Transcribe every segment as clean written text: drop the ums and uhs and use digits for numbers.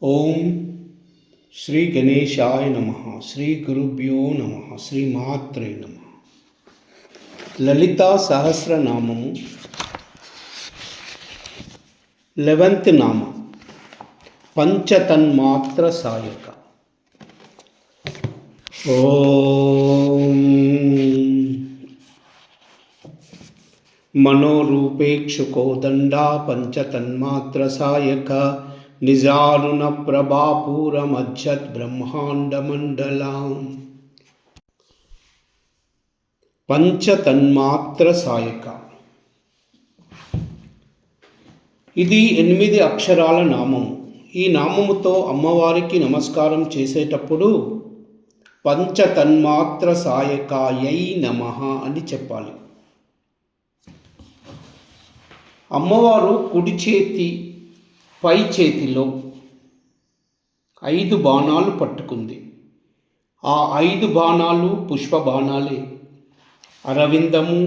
ఓం శ్రీ గణేశాయ నమః. శ్రీ గురుభ్యో నమః. శ్రీ మాత్రే నమః. లలితా సహస్రనామము 11th నామ పంచతన్మాత్ర సాయక. ఓం మనోరూపేక్షుకోదండా పంచతన్మాత్ర సాయక నిజారుణ ప్రభాపూరమజ్జత్ బ్రహ్మాండమండలం. పంచతన్మాత్ర సాయక ఇది 8 అక్షరాల నామము. ఈ నామముతో అమ్మవారికి నమస్కారం చేసేటప్పుడు పంచతన్మాత్ర సాయకాయై నమః అని చెప్పాలి. అమ్మవారు కుడి చేతి పై చేతిలో 5 బాణాలు పట్టుకుంది. ఆ 5 బాణాలు పుష్ప బాణాలే. అరవిందము,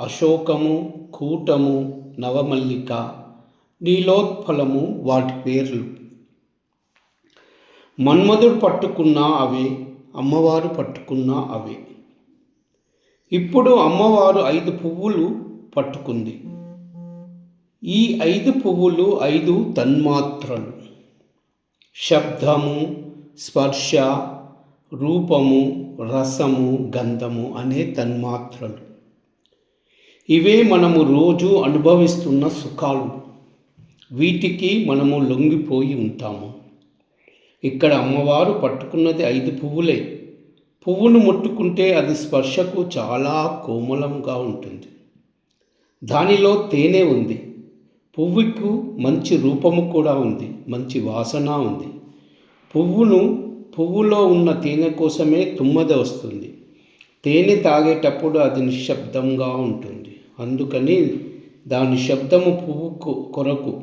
అశోకము, కూటము, నవమల్లిక, నీలోత్పలము వాటి పేర్లు. మన్మధుడు పట్టుకున్నా అవే, అమ్మవారు పట్టుకున్నా అవే. ఇప్పుడు అమ్మవారు 5 పువ్వులు పట్టుకుంది. ఈ 5 పువ్వులు 5 తన్మాత్రలు. శబ్దము, స్పర్శ, రూపము, రసము, గంధము అనే తన్మాత్రలు. ఇవే మనము రోజు అనుభవిస్తున్న సుఖాలు. వీటికి మనము లొంగిపోయి ఉంటాము. ఇక్కడ అమ్మవారు పట్టుకున్నది 5 పువ్వులే. పువ్వును ముట్టుకుంటే అది స్పర్శకు చాలా కోమలంగా ఉంటుంది. దానిలో తేనె ఉంది. పువ్వుకు మంచి రూపము కూడా ఉంది, మంచి వాసన ఉంది. పువ్వులో ఉన్న తేనె కోసమే తుమ్మద వస్తుంది. తేనె తాగేటప్పుడు అది నిశ్శబ్దంగా ఉంటుంది. అందుకని దాని శబ్దము పువ్వుకు కొరకు,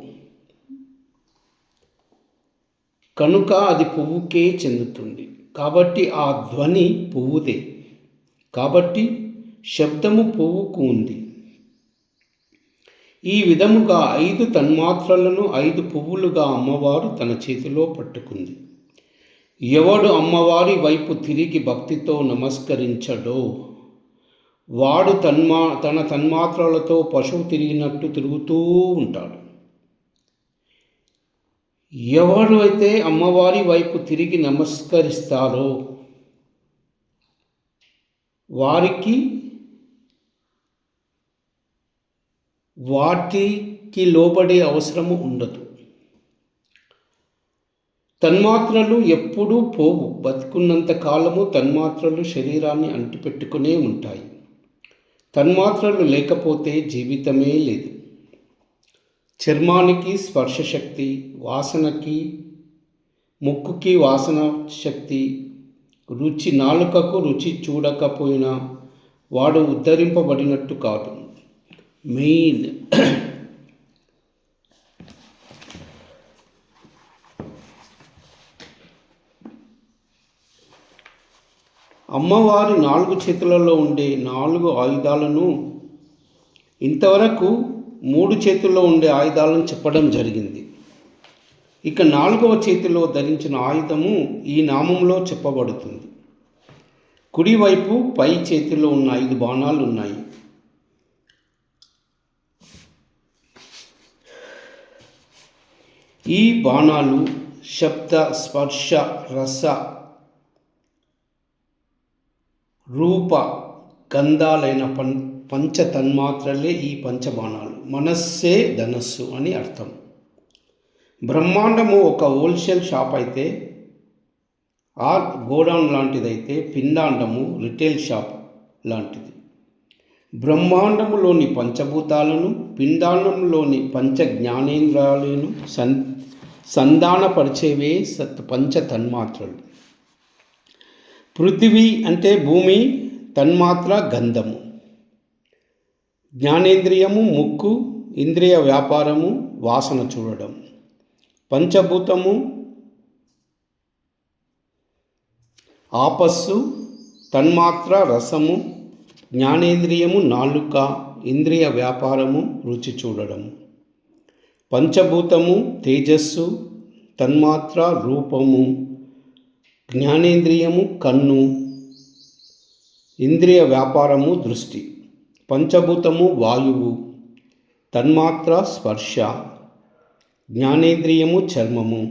కనుక అది పువ్వుకే చెందుతుంది. కాబట్టి ఆ ధ్వని పువ్వుదే. కాబట్టి శబ్దము పువ్వుకు ఉంది. ఈ విధముగా 5 తన్మాత్రలను 5 పువ్వులుగా అమ్మవారు తన చేతిలో పట్టుకుంది. ఎవడు అమ్మవారి వైపు తిరిగి భక్తితో నమస్కరించడో వాడు తన తన్మాత్రలతో పశువు తిరిగినట్టు తిరుగుతూ ఉంటాడు. ఎవరు అయితే అమ్మవారి వైపు తిరిగి నమస్కరిస్తారో వాటికి లోబడే అవసరము ఉండదు. తన్మాత్రలు ఎప్పుడూ పోవు. బతికున్నంత కాలము తన్మాత్రలు శరీరాన్ని అంటిపెట్టుకునే ఉంటాయి. తన్మాత్రలు లేకపోతే జీవితమే లేదు. చర్మానికి స్పర్శ శక్తి, వాసనకి, ముక్కుకి వాసన శక్తి, రుచి, నాలుకకు రుచి చూడకపోయినా వాడు ఉద్ధరింపబడినట్టు కాదు. మెయిన్ అమ్మవారి 4 చేతులలో ఉండే 4 ఆయుధాలను ఇంతవరకు 3 చేతుల్లో ఉండే ఆయుధాలను చెప్పడం జరిగింది. ఇక 4వ చేతిలో ధరించిన ఆయుధము ఈ నామంలో చెప్పబడుతుంది. కుడివైపు పై చేతిలో ఉన్న 5 బాణాలు ఉన్నాయి. ఈ బాణాలు శబ్ద, స్పర్శ, రస, రూప, గంధాలైన పంచ తన్మాత్రలే ఈ పంచబాణాలు. మనస్సే ధనస్సు అని అర్థం. బ్రహ్మాండము ఒక హోల్సేల్ షాప్ అయితే, గోడౌన్ లాంటిదైతే, పిండాండము రిటైల్ షాప్ లాంటిది. బ్రహ్మాండములోని పంచభూతాలను, పిండాండంలోని పంచ జ్ఞానేంద్రియాలను సంధానపరిచేవే పంచ తన్మాత్రలు. పృథివీ అంటే భూమి, తన్మాత్ర గంధము, జ్ఞానేంద్రియము ముక్కు, ఇంద్రియ వ్యాపారము వాసన చూడడం, పంచభూతము ఆపస్సు, తన్మాత్ర రసము, జ్ఞానేంద్రియము నాలుక, ఇంద్రియ వ్యాపారము రుచి చూడడం, పంచభూతము తేజస్సు, తన్మాత్ర రూపము, జ్ఞానేంద్రియము కన్ను, ఇంద్రియ వ్యాపారము దృష్టి, పంచభూతము వాయువు, తన్మాత్ర స్పర్శ, జ్ఞానేంద్రియము చర్మము,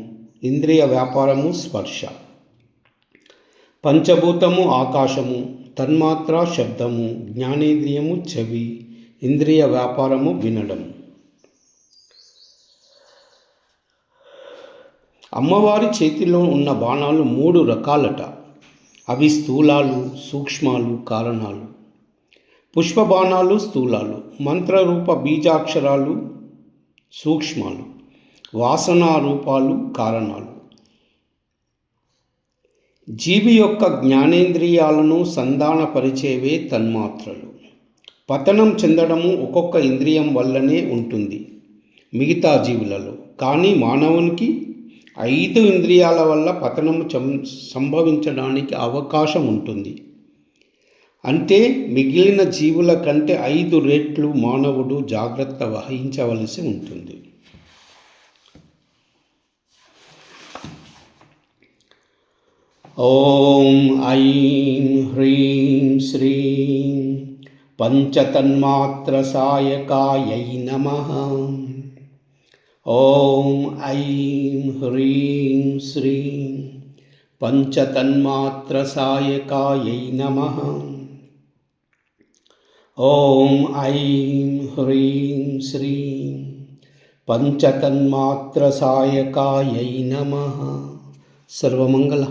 ఇంద్రియ వ్యాపారము స్పర్శ, పంచభూతము ఆకాశము, తన్మాత్ర శబ్దము, జ్ఞానేంద్రియము చెవి, ఇంద్రియ వ్యాపారము వినడం. అమ్మవారి చేతిలో ఉన్న బాణాలు 3 రకాలట. అవి స్థూలాలు, సూక్ష్మాలు, కారణాలు. పుష్ప బాణాలు స్థూలాలు, మంత్రరూప బీజాక్షరాలు సూక్ష్మాలు, వాసనా రూపాలు కారణాలు. జీవి యొక్క జ్ఞానేంద్రియాలను సంధానపరిచేవే తన్మాత్రలు. పతనం చెందడము ఒక్కొక్క ఇంద్రియం వల్లనే ఉంటుంది మిగతా జీవులలో. కానీ మానవునికి 5 ఇంద్రియాల వల్ల పతనము సంభవించడానికి అవకాశం ఉంటుంది. అంటే మిగిలిన జీవుల కంటే 5 రెట్లు మానవుడు జాగ్రత్త వహించవలసి ఉంటుంది. ఓం ఐం హ్రీం శ్రీం పంచతన్మాత్ర సాయకాయై నమః. ఓం ఐం హ్రీం శ్రీం పంచతన్మాత్ర సాయకాయై నమః. ఓం ఐం హ్రీం శ్రీం పంచతన్మాత్ర సాయకాయై నమః. సర్వమంగళ.